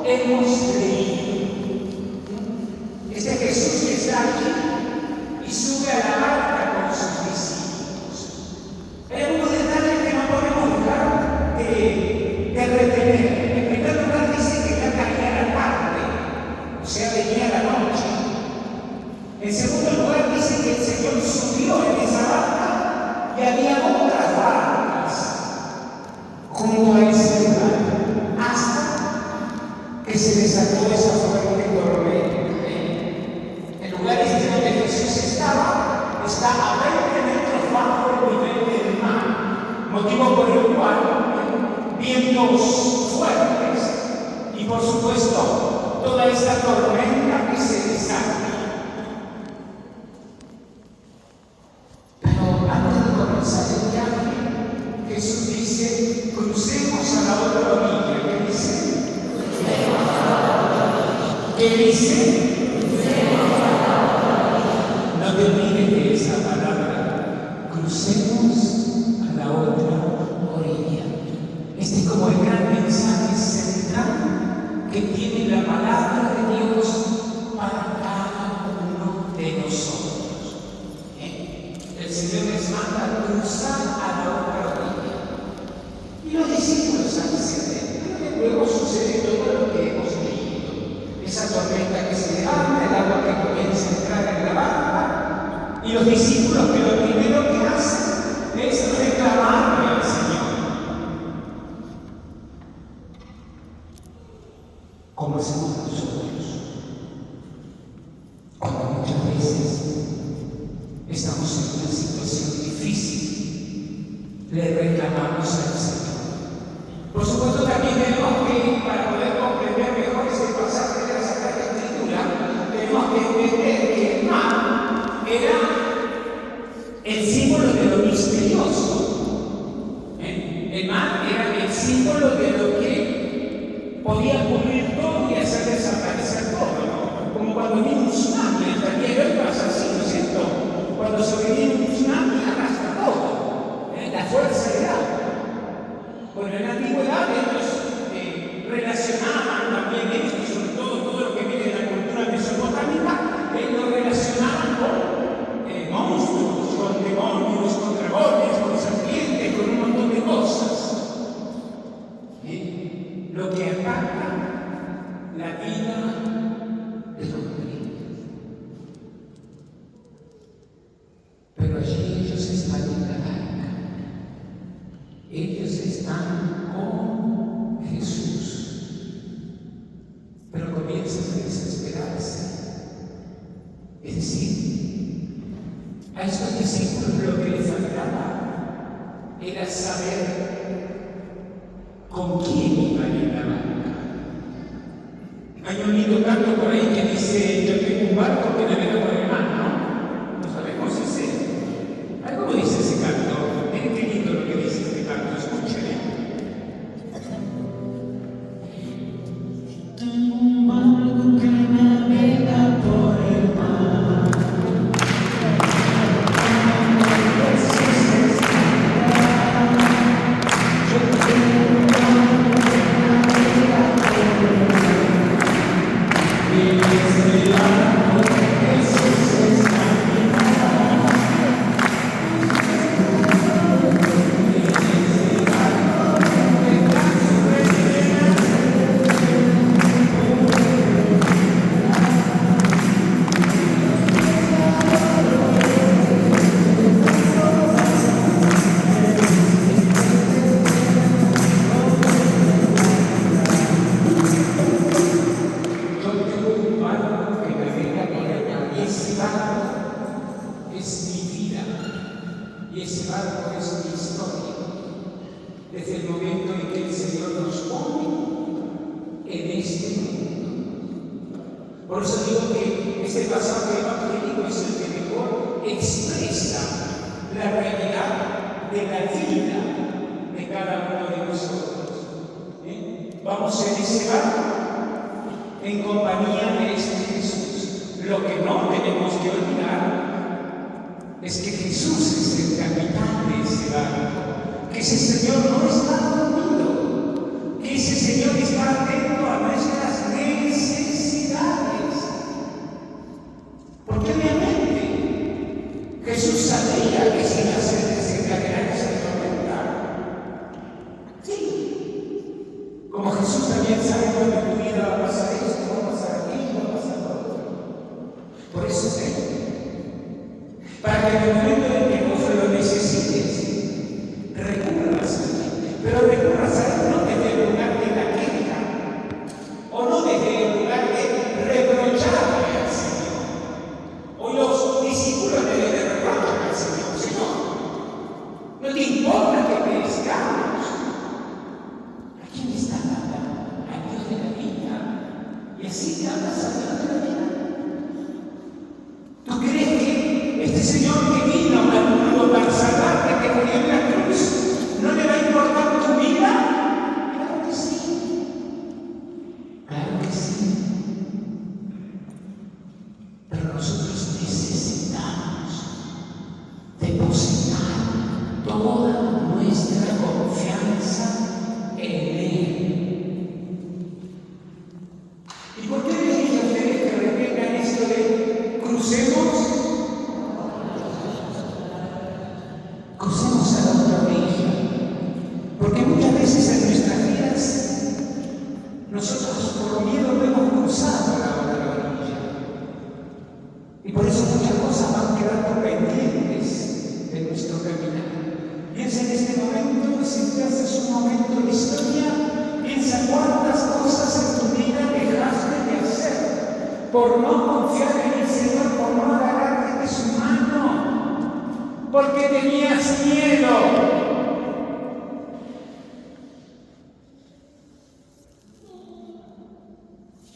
hemos leído. Este Jesús que está aquí y sube a la barca con sus discípulos. Hay algunos detalles que no podemos dejar de retener. En primer lugar dice que ya caía la tarde, o sea, venía la noche. En segundo lugar dice que el Señor subió en esa barca y había otras barcas junto a ese lugar, hasta que se desató esa fuerte tormenta. El lugar este donde Jesús estaba está a 20 metros bajo el nivel del mar, motivo por el cual vientos fuertes y por supuesto toda esta tormenta que se desata. Pero antes de comenzar el viaje, Jesús dice: crucemos a la otra orilla. ¿Qué dice? ¿Qué dice? No te olvides de esa palabra. Crucemos a la otra orilla. Este es como el gran mensaje central que tiene la palabra de Dios para cada uno de nosotros. El Señor les manda a cruzar a la otra orilla. Y los discípulos acceden. Luego sucede todo lo que hemos leído. Esa tormenta que se levanta, el agua que comienza a entrar en la barca, y los discípulos que lo primero que hacen es reclamarle al Señor. Como hacemos nosotros, cuando muchas veces estamos en una situación difícil, le reclamamos al Señor. Por supuesto, también tenemos que, para poder comprender mejor este pasaje de la Sagrada Escritura, tenemos que entender que el mar era el símbolo de lo misterioso. El mar era el símbolo de lo que podía cubrir todo y hacer desaparecer todo, ¿no? Como cuando viene un tsunami, hasta el día de hoy pasa así, ¿no es cierto? Cuando se viene un tsunami arrastra todo, la fuerza del agua. Bueno, en la antigüedad ellos relacionaban también esto, sobre todo lo que viene de la cultura mesopotámica, lo relacionaban con monstruos, con demonios, con dragones, con serpientes, con un montón de cosas. Lo que ataca la vida del hombre. Pero allí ellos están en la barca. Ellos están con Jesús. Pero comienzan a desesperarse. Es decir, a estos discípulos lo que les faltaba era saber con quién iban en la barca. Hay un lindo canto por ahí que dice: yo tengo un barco que navega por el mar, ¿no? No sabemos si es él. ¿Cómo dice ese canto? Miren qué lindo lo que dice este canto, escúchenle. Tengo un barco que navega por el mar. Yo tengo un barco que navega por el mar. Y ese barco Jesús está en mi mar. Desde el momento en que el Señor nos pone en este mundo. Por eso digo que este pasaje evangélico es el que mejor expresa la realidad de la vida de cada uno de nosotros. Vamos en ese barco en compañía de este Jesús. Lo que no tenemos que olvidar es que Jesús es el capitán de ese barco, que ese Señor no está dormido, que ese Señor está atento a nuestras Como Jesús también sabe cuando en tu vida va a pasar esto, va a pasar aquello, va a pasar lo otro. Por eso es Él. Para que en el momento en que vos lo necesites, recurras a Él. Pero recurras a Él no desde el lugar de la queja, o no desde el lugar de reprocharle al Señor. Hoy los discípulos le reprochan al Señor: Señor, no te importa que perezcamos. ¿A quién le estás hablando? Al Dios de la vida. Y así te hablas al Dios de la vida. ¿Tú crees que este Señor que vino al mundo para salvarte, que murió en la cruz, no le va a importar tu vida? Claro que sí. Claro que sí. Pero nosotros necesitamos depositar toda nuestra confianza en Él. ¿Y por qué les dije a ustedes que retengan esto de crucemos a la otra orilla? Porque muchas veces en nuestras vidas nosotros por miedo no hemos cruzado a la otra orilla. Y por eso muchas cosas van quedando pendientes de nuestro caminar. Piensa en este momento, si te haces un momento de historia, piensa cuántas cosas en tu vida dejaste de hacer por no confiar en el Señor, por no agarrarte de su mano, porque tenías miedo.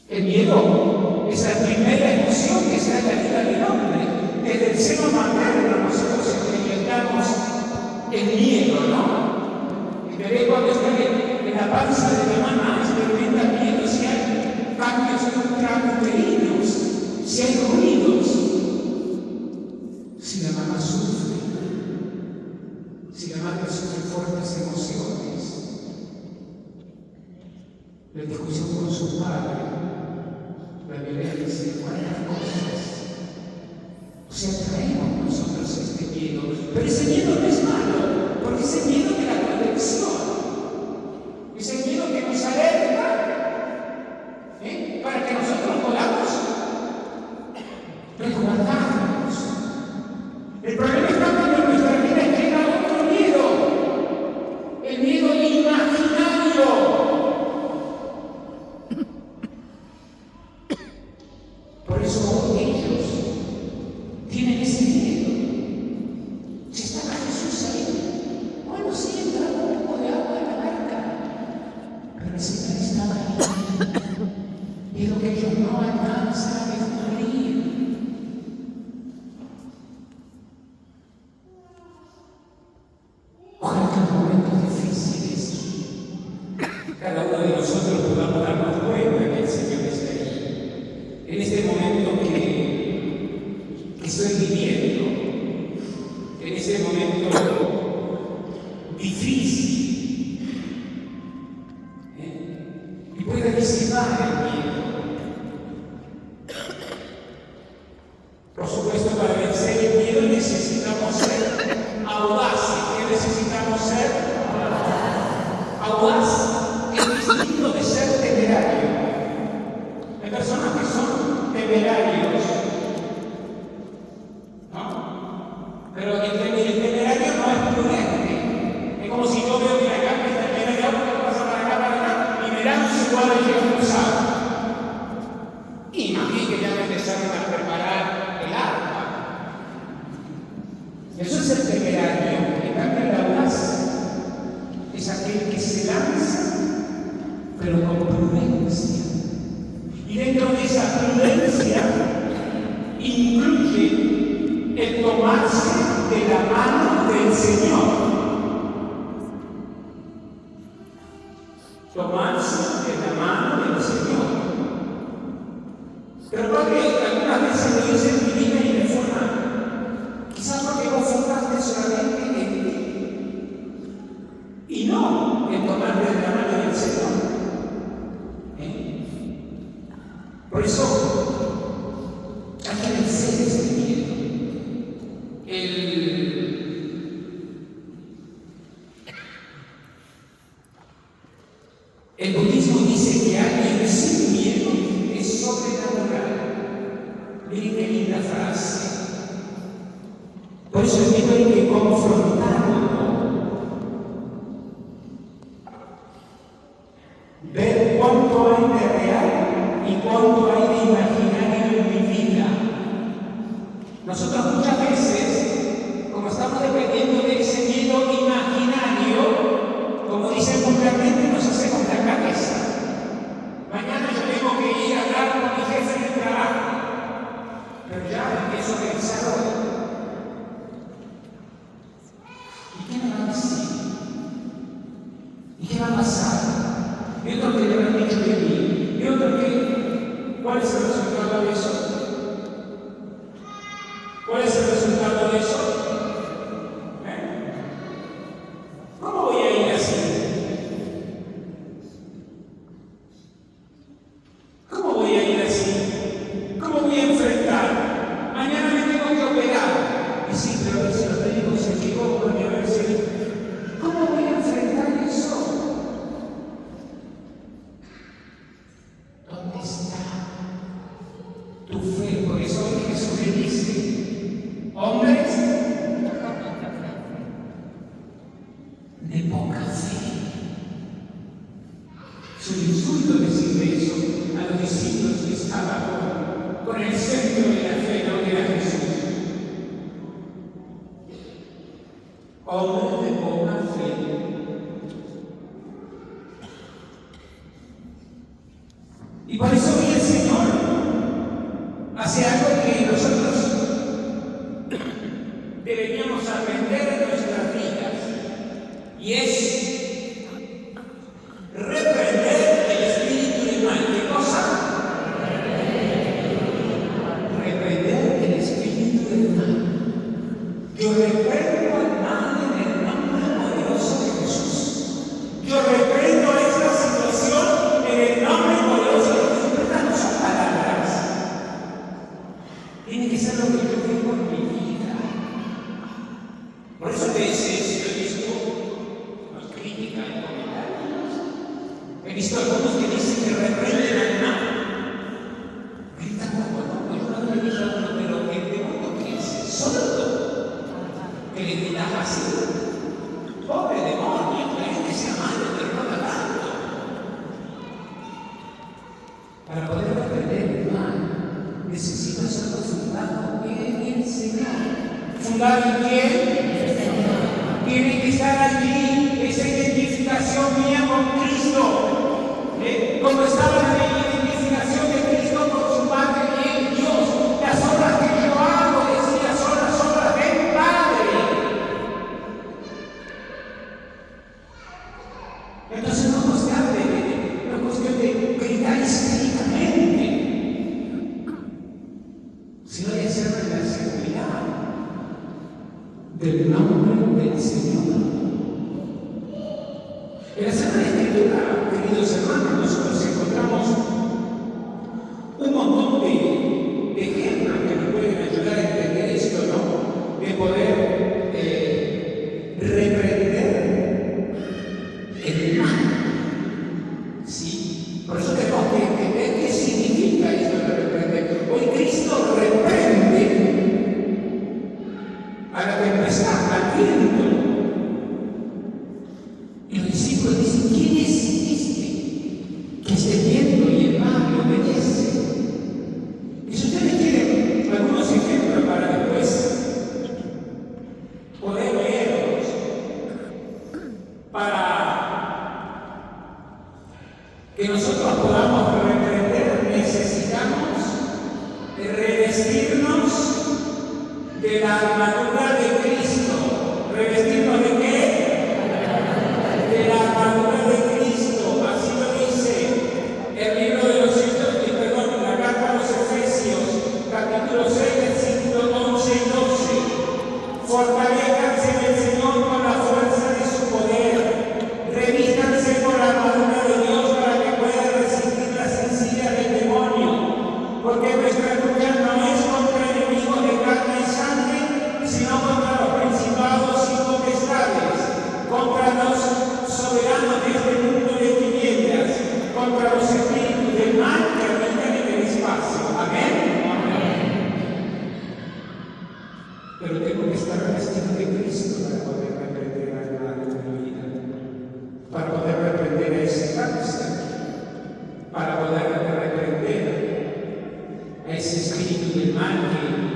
El miedo es la primera emoción que está en la vida del hombre. Desde el seno materno nosotros experimentamos el miedo, ¿no? El bebé cuando está en la panza de la mamá experimenta miedo si hay cambios intrauterinos, si hay ruidos, si la mamá sufre, si la madre sufre fuertes emociones, la discusión con su padre, la violencia, cuántas cosas. O sea, traemos nosotros este miedo, pero ese miedo no es malo, porque ese miedo de la protección, ese miedo que nos alerta, para que nosotros podamos resguardarnos. El problema está cuando en nuestra vida llega otro miedo, el miedo imaginario. Por eso ellos tienen ese miedo. Si estaba Jesús ahí, bueno, sí, entra un poco de agua en la barca, pero el Señor estaba ahí. Y lo que ellos no alcanzan a descubrir. Ojalá que en momentos difíciles cada uno de nosotros podamos darnos cuenta que el Señor está ahí. En este momento que estoy viviendo, en ese momento difícil, y puede disipar el miedo. Por supuesto, para vencer el miedo necesitamos ser audaces. ¿Qué necesitamos ser? Audaz es distinto de ser temerario. Hay personas que son temerarios, ¿no? Pero el temerario no es prudente. Es como si yo veo que la carne está llena de agua, que pasa para acá, para acá, y me lanzo igual a llegar a cruzar. Y más bien que ya me empezaron a preparar el arma. Eso es el temerario. En cambio, el audaz es aquel que se lanza, pero con prudencia. Y dentro de esa prudencia incluye el tomarse de la mano del Señor. Tomarse de la mano del Señor. Pero porque algunas veces lo hice en mi vida y de forma, quizás porque vos enfocaste solamente en ti y no en tomarte de la mano del Señor. Por eso hay que vencer este miedo. El budismo dice que alguien sin miedo es sobrenatural. Miren qué linda frase. Por eso el miedo hay que confrontarlo. Ver cuánto hay de real y cuánto hay de imaginario en mi vida. Nosotros muchas veces, como estamos dependiendo de ese miedo imaginario, como dicen vulgarmente, nos hacemos la cabeza. Mañana yo tengo que ir a hablar con mi jefe en el trabajo, pero ya empiezo a pensar hoy. ¿Y qué me va a decir? ¿Y qué va a pasar? Y otro que le habrán dicho de mí. Y otro que, ¿cuál es el resultado de eso? ¿Cuál es el resultado de eso? ¿Cómo voy a ir así? ¿Cómo voy a ir así? ¿Cómo voy a enfrentar? Mañana me tengo que operar. Y sí, pero a ver si los médicos se equivocan y a ver si... ¿Cómo voy a enfrentar eso? ¿Dónde está tu fe? Por eso hoy Jesús le dice, hombres de poca fe. Es un insulto decirle eso a los discípulos que estaban con el centro de la fe, no era Jesús. Hombres de poca fe. Y por eso hoy el Señor hace algo que nosotros deberíamos aprender en nuestras vidas, y es reprender el espíritu del mal. ¿Qué cosa? Reprender el espíritu del mal. Yo reprendo al mal en el nombre poderoso de Jesús. Yo reprendo esta situación en el nombre poderoso de Jesús. Estas no son palabras. Tiene que ser lo que yo vivo en mi vida. Por eso a veces yo he visto las críticas y comentarios. He visto algunos que dicen que reprenden al mal. Gritan como loco. Yo no le digo a uno, pero el demonio que es sordo, que le gritaba así. Pobre demonio, la gente se amable, pero no la tanto. Para poder reprender el mal, necesito serlo fundado en el Señor. ¿Fundado en quién? Tiene que estar allí esa identificación mía con Cristo. Como estaba la identificación de Cristo con su Padre y en Dios. Las obras que yo hago, decía, son las obras del Padre. Entonces no es cuestión de gritar histéricamente, sino de hacerlo en la seguridad del nombre del Señor. En la Sagrada Escritura, queridos hermanos, nosotros encontramos un montón de ejemplos que nos pueden ayudar a entender esto, ¿no? De poder reprender el mal. ¿Sí? Por eso tenemos que entender qué significa esto de reprender. Hoy Cristo reprende a la tempestad, al viento. Y los discípulos dicen, ¿quién es este que esté viendo y el mar le obedece? Y si ustedes quieren algunos ejemplos para después poder leerlos, para que nosotros podamos reprender, necesitamos revestirnos de la armadura de Cristo. ¿Revestirnos de qué? De la armadura de Cristo. Así lo dice el libro de los la carta a los Efesios, capítulo 6, versículos 11 y 12. Fortalezcanse en el Señor con la fuerza de su poder. Revístanse con la armadura de Dios para que puedan resistir las sencillas del demonio. Porque nuestra lucha no es contra enemigos de carne y sangre, sino ese espíritu del mal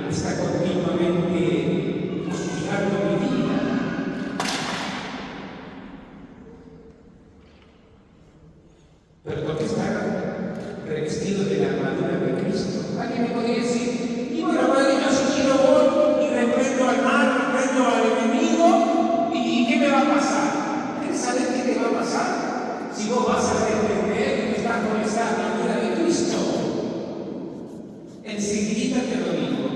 que está continuamente hostigando mi vida. Pero tengo que estar revestido de la armadura de Cristo. Alguien me podría decir, y bueno, padre, yo si quiero voy y reprendo al mal, reprendo al enemigo, ¿y qué me va a pasar? ¿Quieres saber qué te va a pasar? Si vos vas a reprender y estás con esa armadura de Cristo. Enseguida te lo digo.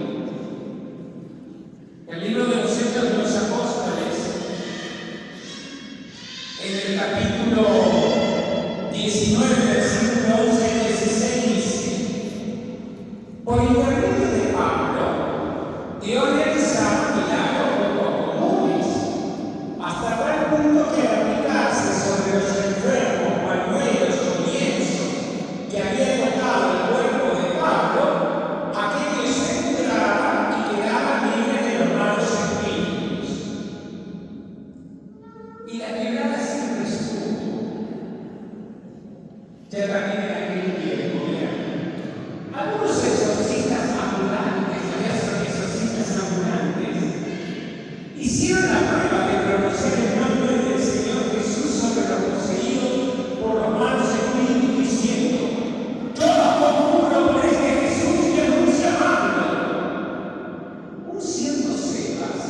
El libro de los Hechos de los Apóstoles, en el capítulo 19, versículo 11 y 16 dice: por intermedio de Pablo, Dios realizaba milagros poco comunes, hasta tal punto que al aplicarse sobre los enfermos, pañuelos o lienzos que había tocado el cuerpo de Pablo, aquellos se curaban y quedaban libres de los malos espíritus. Y la quebrada siempre estuvo. Ya también en aquel tiempo, mira, algunos exorcistas ambulantes, había exorcistas ambulantes, hicieron la prueba de pronunciar el nombre del Señor Jesús sobre los poseídos por los malos espíritus, diciendo: yo los conjuro por este Jesús que anuncia Pablo. Un cierto Sebas,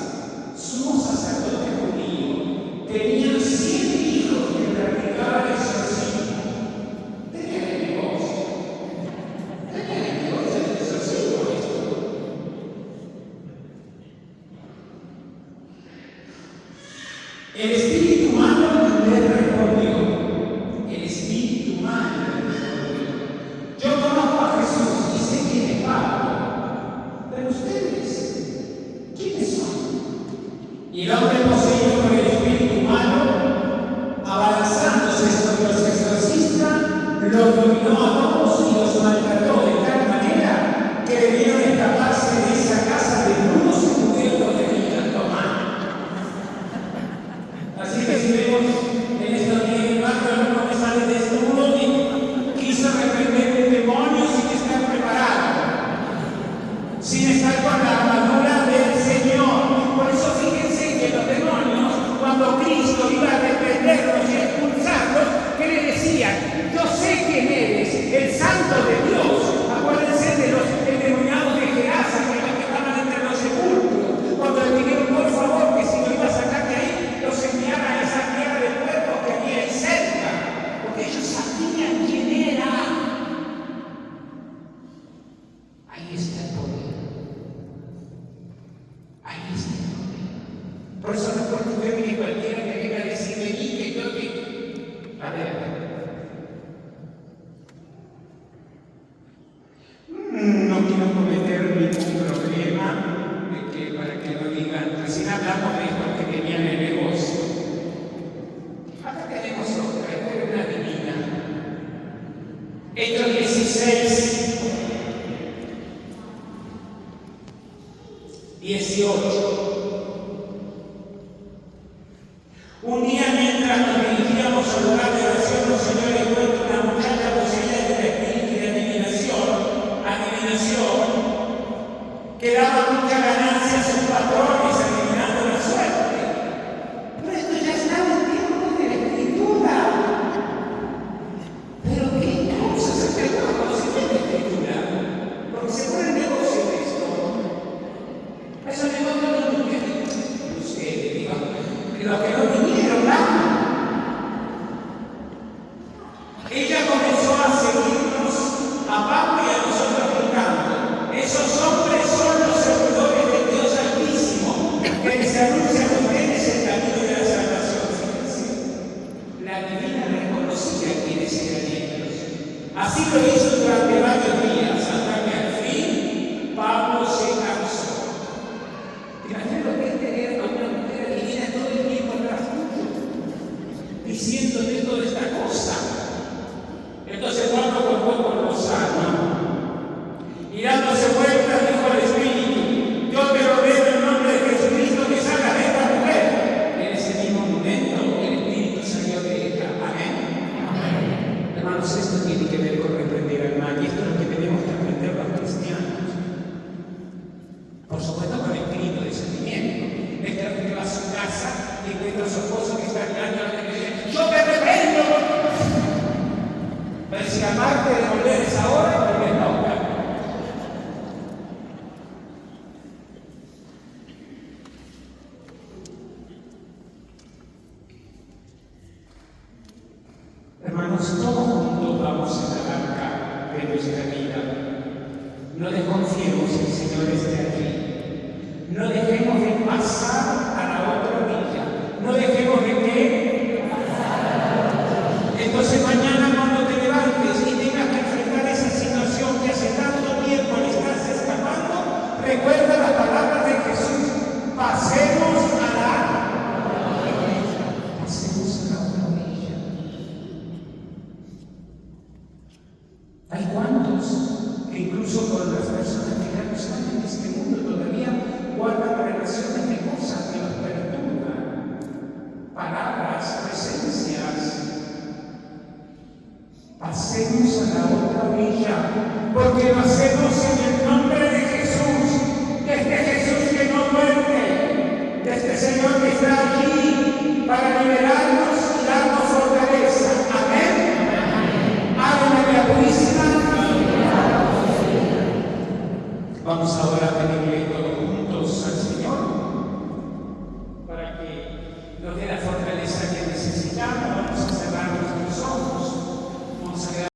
sumo sacerdote judío, tenía 100 hijos que practicaban exorcismo. Tenían el negocio del exorcismo esto. El espíritu humano le respondió. El espíritu humano le respondió: yo conozco a Jesús y sé quién es Pablo, pero ustedes, ¿quiénes son? Y el hombre poseído por el espíritu humano, abalanzándose sobre los exorcistas, los dominó a todos y los maltrató de tal manera que debieron escaparse de esa casa desnudos y cubiertos de heridas. Tomar. Así que si vemos en estos días que alguno que sale desnudo y quiso reprender un demonio sin estar preparado, sin estar con la armadura del Señor. Por eso fíjense que los demonios, cuando Cristo iba a reprenderlos y a expulsarlos, ¿qué le decían? Yo sé quién eres, el Santo de Dios. Acuérdense de los endemoniados de Gerasa que estaban entre los sepulcros, cuando le dijeron por favor que si lo iba a sacar de ahí, los enviara a esa tierra de cuerpos que había ahí cerca, porque ellos sabían quién era. Ahí está el poder. Ahí está el poder. Por eso no es porque usted mire cualquiera que venga a decirle que yo que. A ver. No quiero cometer ningún problema de que, para que lo digan. Recién hablamos de esto que tenían el negocio. Acá tenemos otra, esta es una divina. Hechos 16, 18. Un día mientras nos dirigíamos al lugar de oración, el Señor le encuentra una muchacha poseída de un espíritu de adivinación, que daba mucha ganancia a sus patrones adivinando la suerte. Pero esto ya estaba en tiempo de la Escritura. Pero qué cosa se pregunta cuando se tiene la Escritura, porque se pone el negocio de esto. Esos negocios no tienen ustedes, digo, los que no vinieron, ¿no? Ella comenzó a seguirnos a Pablo y a nosotros gritando: esos hombres son los servidores del Dios Altísimo, que les anuncia a ustedes el camino de la salvación. La divina reconocía quiénes eran ellos. Así lo hizo durante varios días, hasta que al fin Pablo se cansó. ¿Te imaginas lo que es tener a una mujer divina todo el tiempo atrás tuyo, diciéndote toda esta cosa? Entonces Pablo contó con los salmos. Y dándose vuelta, dijo al Espíritu: yo te lo veo en el nombre de Jesucristo que salgas de esta mujer. En ese mismo momento el Espíritu salió de ella. Amén. Hermanos, esto tiene que ver con reprender al mal, y esto es lo que tenemos que aprender los cristianos. hermanos, todos juntos vamos en la barca de nuestra vida. No desconfiemos, el Señor esté aquí. No dejemos de pasar a la otra orilla. No dejemos de qué. Entonces mañana cuando te levantes y tengas que enfrentar esa situación que hace tanto tiempo le estás escapando, recuerda las palabras de Jesús. Pasemos a la otra orilla. Hay cuantos que incluso con las personas que ya no están en este mundo todavía guardan relaciones de cosas que los perturban, palabras, presencias. Pasemos a la otra orilla, porque lo hacemos en el nombre de Jesús, de este Jesús que no muere, de este Señor que está aquí para liberarnos y darnos fortaleza. Amén. Ave María Purísima. Vamos ahora a pedirle todos juntos al Señor para que nos dé la fortaleza que necesitamos.